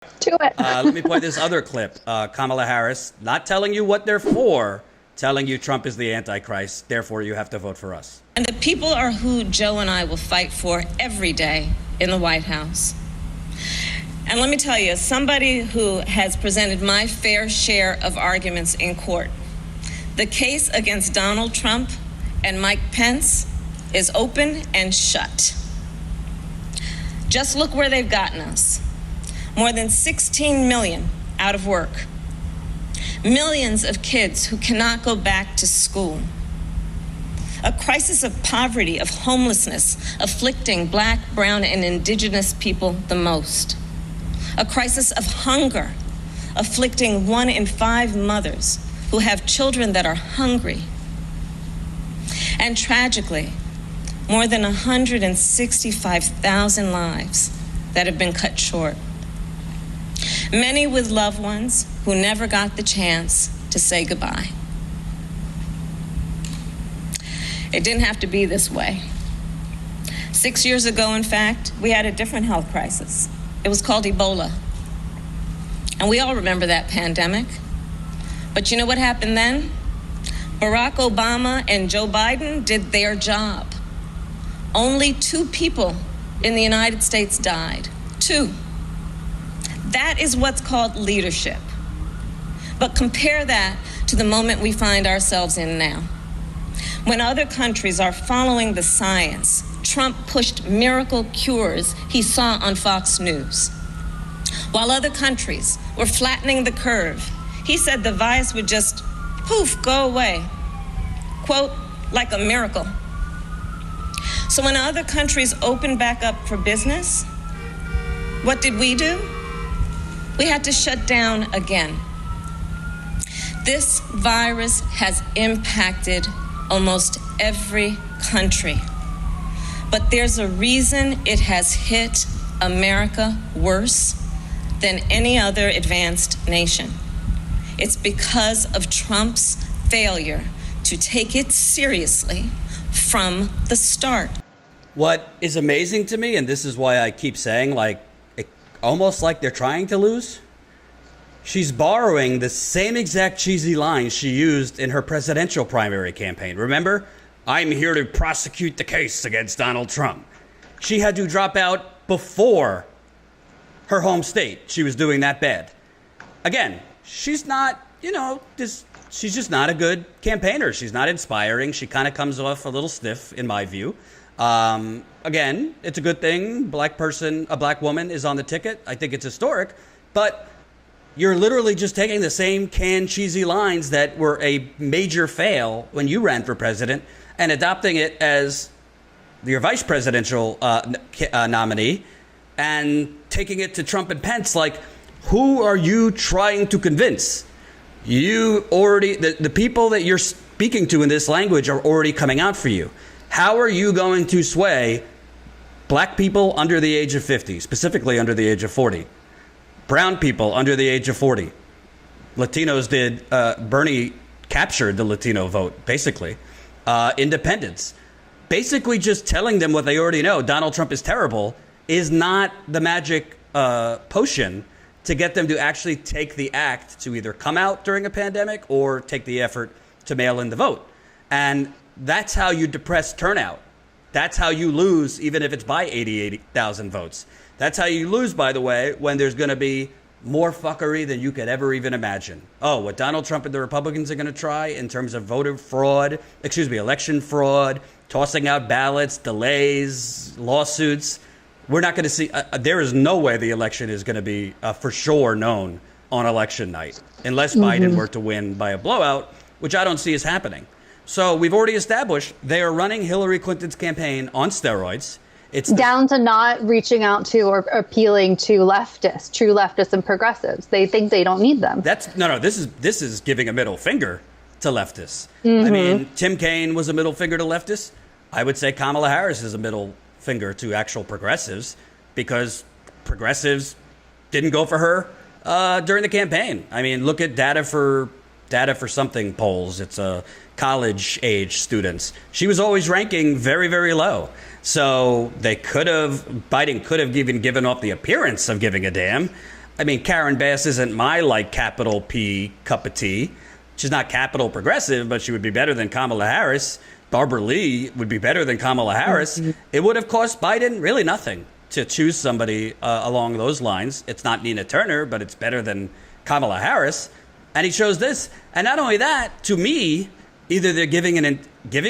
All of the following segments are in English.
To it. Let me play this other clip. Kamala Harris not telling you what they're for, telling you Trump is the Antichrist, therefore you have to vote for us. And the people are who Joe and I will fight for every day in the White House. And let me tell you, as somebody who has presented my fair share of arguments in court, the case against Donald Trump and Mike Pence is open and shut. Just look where they've gotten us. More than 16 million out of work. Millions of kids who cannot go back to school. A crisis of poverty, of homelessness, afflicting Black, brown, and indigenous people the most. A crisis of hunger, afflicting 1 in 5 mothers who have children that are hungry. And tragically, more than 165,000 lives that have been cut short. Many with loved ones who never got the chance to say goodbye. It didn't have to be this way. 6 years ago, in fact, we had a different health crisis. It was called Ebola. And we all remember that pandemic. But you know what happened then? Barack Obama and Joe Biden did their job. Only 2 people in the United States died. 2. That is what's called leadership. But compare that to the moment we find ourselves in now. When other countries are following the science, Trump pushed miracle cures he saw on Fox News. While other countries were flattening the curve, he said the virus would just, poof, go away. Quote, like a miracle. So when other countries opened back up for business, what did we do? We had to shut down again. This virus has impacted almost every country. But there's a reason it has hit America worse than any other advanced nation. It's because of Trump's failure to take it seriously from the start. What is amazing to me, and this is why I keep saying, almost like they're trying to lose, she's borrowing the same exact cheesy lines she used in her presidential primary campaign. Remember? I'm here to prosecute the case against Donald Trump. She had to drop out before her home state. She was doing that bad. Again, she's not, she's just not a good campaigner. She's not inspiring. She kind of comes off a little stiff, in my view. Again, it's a good thing. A black woman is on the ticket. I think it's historic. But you're literally just taking the same canned cheesy lines that were a major fail when you ran for president and adopting it as your vice presidential nominee and taking it to Trump and Pence. Like, who are you trying to convince? You already, the people that you're speaking to in this language are already coming out for you. How are you going to sway black people under the age of 50, specifically under the age of 40? Brown people under the age of 40. Latinos did, Bernie captured the Latino vote, basically. Independents. Basically just telling them what they already know, Donald Trump is terrible, is not the magic potion to get them to actually take the act to either come out during a pandemic or take the effort to mail in the vote. And that's how you depress turnout. That's how you lose, even if it's by 80,000 votes. That's how you lose, by the way, when there's going to be more fuckery than you could ever even imagine. Oh, what Donald Trump and the Republicans are going to try in terms of election fraud, tossing out ballots, delays, lawsuits. We're not going to see, there is no way the election is going to be for sure known on election night, unless Biden were to win by a blowout, which I don't see as happening. So we've already established they are running Hillary Clinton's campaign on steroids. It's down to not reaching out to or appealing to true leftists and progressives. They think they don't need them. This is giving a middle finger to leftists. I mean, Tim Kaine was a middle finger to leftists. I would say Kamala Harris is a middle finger to actual progressives, because progressives didn't go for her during the campaign. I mean, look at data for something polls. It's college age students. She was always ranking very, very low. So Biden could have even given off the appearance of giving a damn. I mean, Karen Bass isn't my, like, capital P cup of tea. She's not capital progressive, but she would be better than Kamala Harris. Barbara Lee would be better than Kamala Harris. It would have cost Biden really nothing to choose somebody along those lines. It's not Nina Turner, but it's better than Kamala Harris. And he chose this. And not only that, to me, either they're giving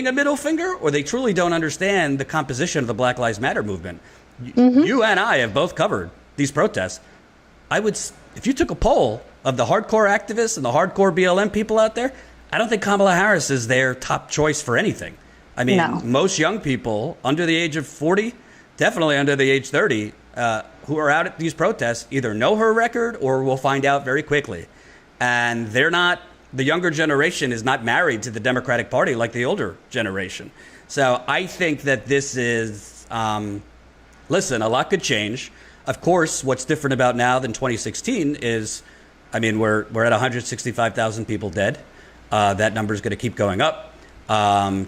a middle finger or they truly don't understand the composition of the Black Lives Matter movement. You and I have both covered these protests. If you took a poll of the hardcore activists and the hardcore BLM people out there, I don't think Kamala Harris is their top choice for anything. I mean, most young people under the age of 40, definitely under the age 30, who are out at these protests either know her record or will find out very quickly. And the younger generation is not married to the Democratic Party like the older generation. So I think that this is, listen, a lot could change. Of course, what's different about now than 2016 is, I mean, we're at 165,000 people dead. That number is going to keep going up.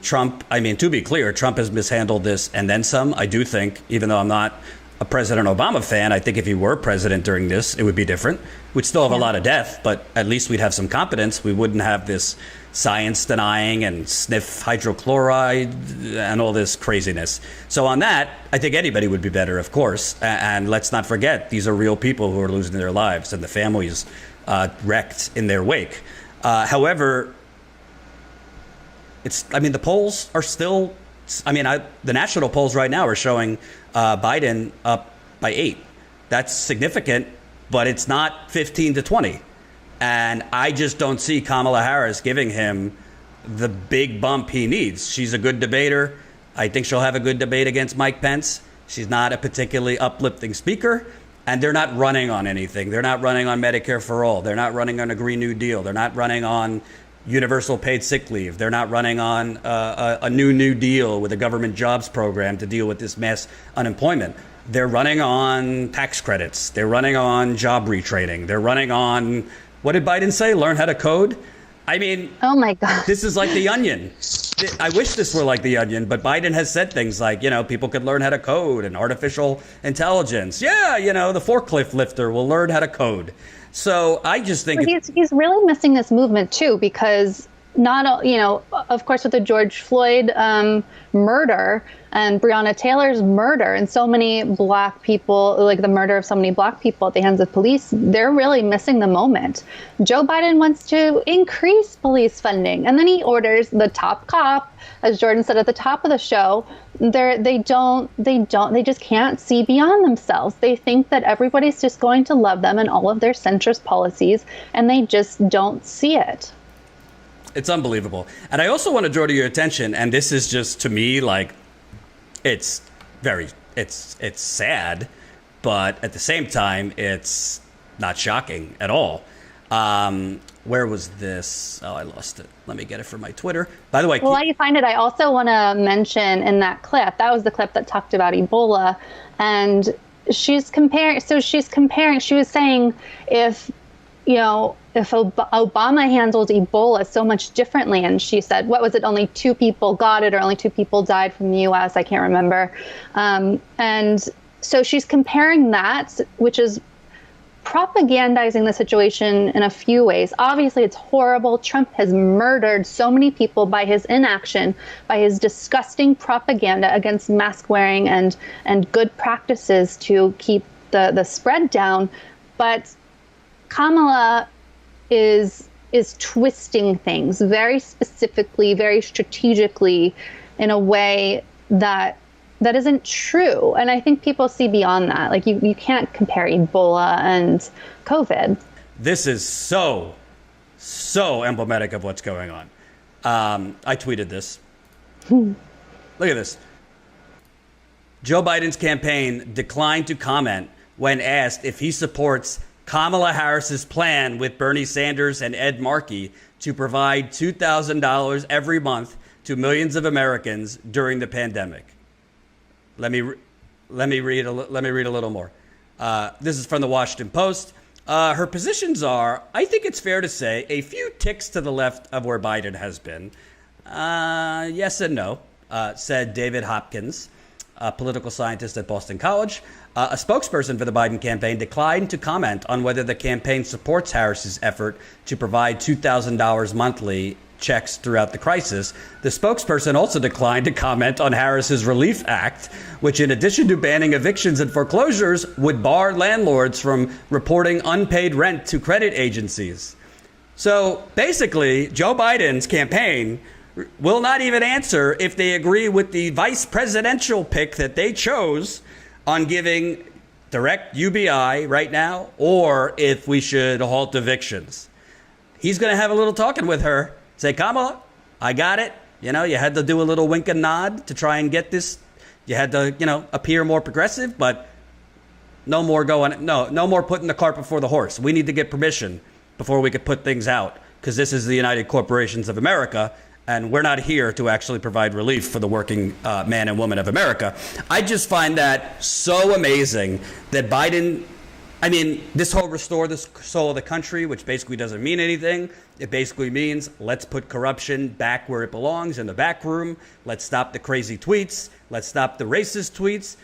Trump, I mean, to be clear, Trump has mishandled this and then some. I do think, even though I'm not a President Obama fan, I think if he were president during this, it would be different. We'd still have a lot of death, but at least we'd have some competence. We wouldn't have this science denying and sniff hydrochloride and all this craziness. So on that, I think anybody would be better, of course. And let's not forget, these are real people who are losing their lives and the families wrecked in their wake. However, the polls are still, the national polls right now are showing Biden up by 8. That's significant, but it's not 15 to 20. And I just don't see Kamala Harris giving him the big bump he needs. She's a good debater. I think she'll have a good debate against Mike Pence. She's not a particularly uplifting speaker. And they're not running on anything. They're not running on Medicare for all. They're not running on a Green New Deal. They're not running on universal paid sick leave. They're not running on a new Deal with a government jobs program to deal with this mass unemployment. They're running on tax credits. They're running on job retraining. They're running on, what did Biden say? Learn how to code? I mean, oh my God, this is like The Onion. I wish this were like The Onion, but Biden has said things like, people could learn how to code and artificial intelligence. Yeah, the forklift lifter will learn how to code. So I just think he's really missing this movement, too, because of course, with the George Floyd murder and Breonna Taylor's murder and so many Black people, like the murder of so many Black people at the hands of police, they're really missing the moment. Joe Biden wants to increase police funding, and then he orders the top cop, as Jordan said at the top of the show. They just can't see beyond themselves. They think that everybody's just going to love them and all of their centrist policies, and they just don't see it. It's unbelievable. And I also want to draw to your attention, and this is just, to me, like, it's sad, but at the same time, it's not shocking at all. Where was this? Oh, I lost it. Let me get it from my Twitter. By the way, while you find it, I also want to mention in that clip, that was the clip that talked about Ebola, and she was saying if Obama handled Ebola so much differently, and she said, what was it, only 2 people got it or only 2 people died from the U.S., I can't remember. And so she's comparing that, which is propagandizing the situation in a few ways. Obviously, it's horrible. Trump has murdered so many people by his inaction, by his disgusting propaganda against mask wearing and good practices to keep the spread down. But Kamala is twisting things very specifically, very strategically, in a way that isn't true. And I think people see beyond that. Like, you can't compare Ebola and COVID. This is so emblematic of what's going on. I tweeted this. Look at this. Joe Biden's campaign declined to comment when asked if he supports Kamala Harris's plan with Bernie Sanders and Ed Markey to provide $2,000 every month to millions of Americans during the pandemic. Let me read a little more. This is from the Washington Post. Her positions are, I think it's fair to say, a few ticks to the left of where Biden has been. Yes and no, said David Hopkins. a political scientist at Boston College. A spokesperson for the Biden campaign declined to comment on whether the campaign supports Harris's effort to provide $2,000 monthly checks throughout the crisis. The spokesperson also declined to comment on Harris's Relief Act, which, in addition to banning evictions and foreclosures, would bar landlords from reporting unpaid rent to credit agencies. So basically, Joe Biden's campaign will not even answer if they agree with the vice presidential pick that they chose on giving direct UBI right now, or if we should halt evictions. He's going to have a little talking with her. Say, Kamala, I got it. You know, you had to do a little wink and nod to try and get this. You had to, appear more progressive, but no more putting the cart before the horse. We need to get permission before we could put things out, because this is the United Corporations of America, and we're not here to actually provide relief for the working man and woman of America. I just find that so amazing that Biden, this whole restore the soul of the country, which basically doesn't mean anything. It basically means let's put corruption back where it belongs, in the back room. Let's stop the crazy tweets. Let's stop the racist tweets,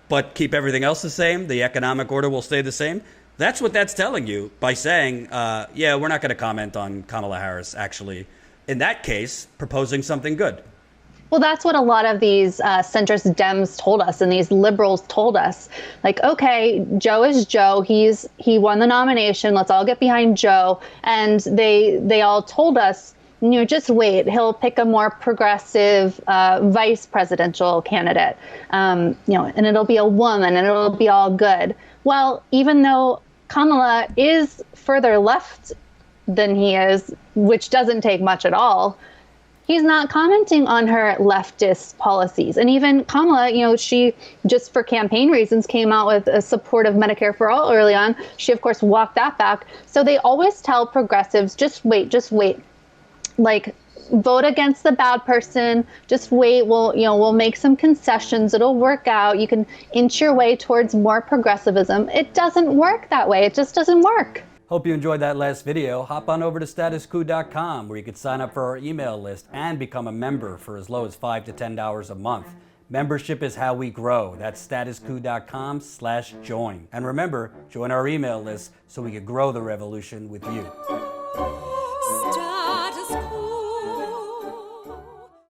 but keep everything else the same. The economic order will stay the same. That's what that's telling you by saying, we're not going to comment on Kamala Harris, actually, in that case, proposing something good. Well, that's what a lot of these centrist Dems told us, and these liberals told us. Like, okay, Joe is Joe. He won the nomination. Let's all get behind Joe. And they all told us, just wait. He'll pick a more progressive vice presidential candidate. And it'll be a woman, and it'll be all good. Well, even though Kamala is further left than he is, which doesn't take much at all, he's not commenting on her leftist policies. And even Kamala, she just for campaign reasons came out with a support of Medicare for all early on. She, of course, walked that back. So they always tell progressives, just wait. Like, vote against the bad person. Just wait. We'll make some concessions. It'll work out. You can inch your way towards more progressivism. It doesn't work that way. It just doesn't work. Hope you enjoyed that last video. Hop on over to statuscoup.com, where you can sign up for our email list and become a member for as low as $5 to $10 a month. Membership is how we grow. That's statuscoup.com/join. And remember, join our email list so we can grow the revolution with you.